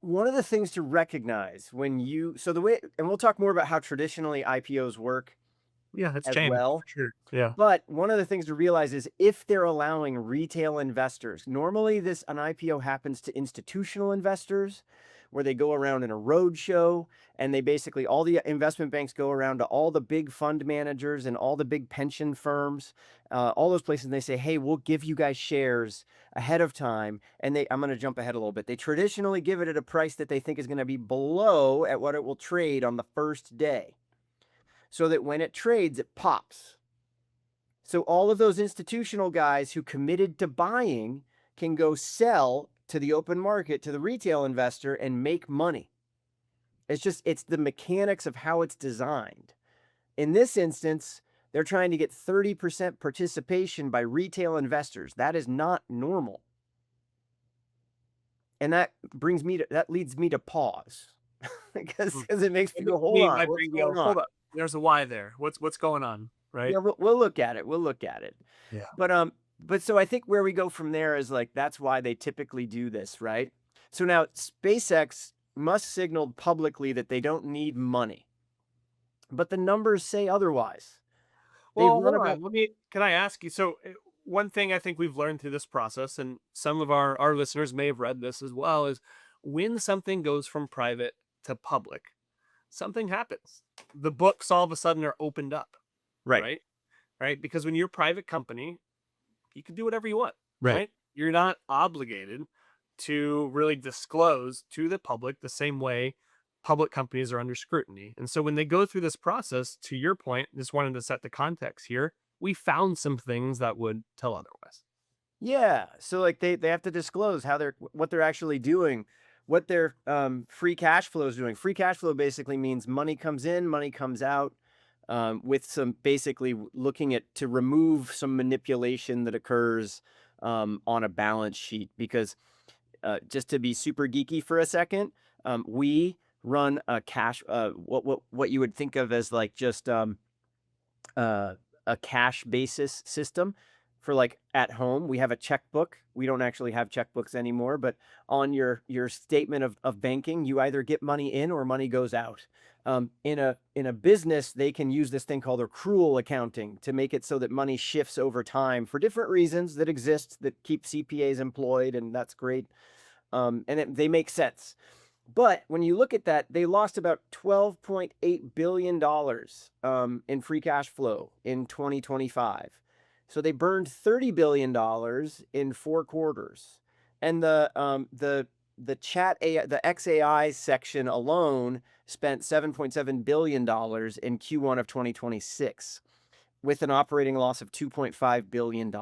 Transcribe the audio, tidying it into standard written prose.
one of the things to recognize when you so the way and we'll talk more about how traditionally IPOs work Yeah, it's as changed for well. sure. Yeah. But one of the things to realize is if they're allowing retail investors, normally this an IPO happens to institutional investors where they go around in a roadshow and they basically all the investment banks go around to all the big fund managers and all the big pension firms, all those places, and they say, "Hey, we'll give you guys shares ahead of time." And I'm going to jump ahead a little bit. They traditionally give it at a price that they think is going to be below at what it will trade on the first day, so that when it trades, it pops. So all of those institutional guys who committed to buying can go sell to the open market to the retail investor and make money. It's the mechanics of how it's designed. In this instance, they're trying to get 30% participation by retail investors. That is not normal. And that leads me to pause because Mm. it makes I me go, hold mean, on, by what's bring going on? hold up. There's a why there. What's going on, right? Yeah, we'll look at it. We'll look at it. Yeah. But so I think where we go from there is like that's why they typically do this, right? So now SpaceX must signal publicly that they don't need money, but the numbers say otherwise. They Well, run hold about on. Can I ask you? So, one thing I think we've learned through this process, and some of our listeners may have read this as well, is when something goes from private to public, something happens. The books all of a sudden are opened up, right, right? Right? Because when you're a private company, you can do whatever you want, right. right? You're not obligated to really disclose to the public the same way public companies are under scrutiny. And so when they go through this process, to your point, just wanted to set the context here, we found some things that would tell otherwise. Yeah. So like they have to disclose how they're what they're actually doing, what their free cash flow is doing. Free cash flow basically means money comes in, money comes out, with some basically looking at to remove some manipulation that occurs on a balance sheet. Because just to be super geeky for a second, we run a cash what you would think of as like just uh, a cash basis system for like at home. We have a checkbook. We don't actually have checkbooks anymore, but on your statement of banking, you either get money in or money goes out. In a business, they can use this thing called accrual accounting to make it so that money shifts over time for different reasons that exist that keep CPAs employed, and that's great. They make sense. But when you look at that, they lost about $12.8 billion in free cash flow in 2025. So they burned $30 billion in 4 quarters. And the XAI section alone spent $7.7 billion in Q1 of 2026 with an operating loss of $2.5 billion.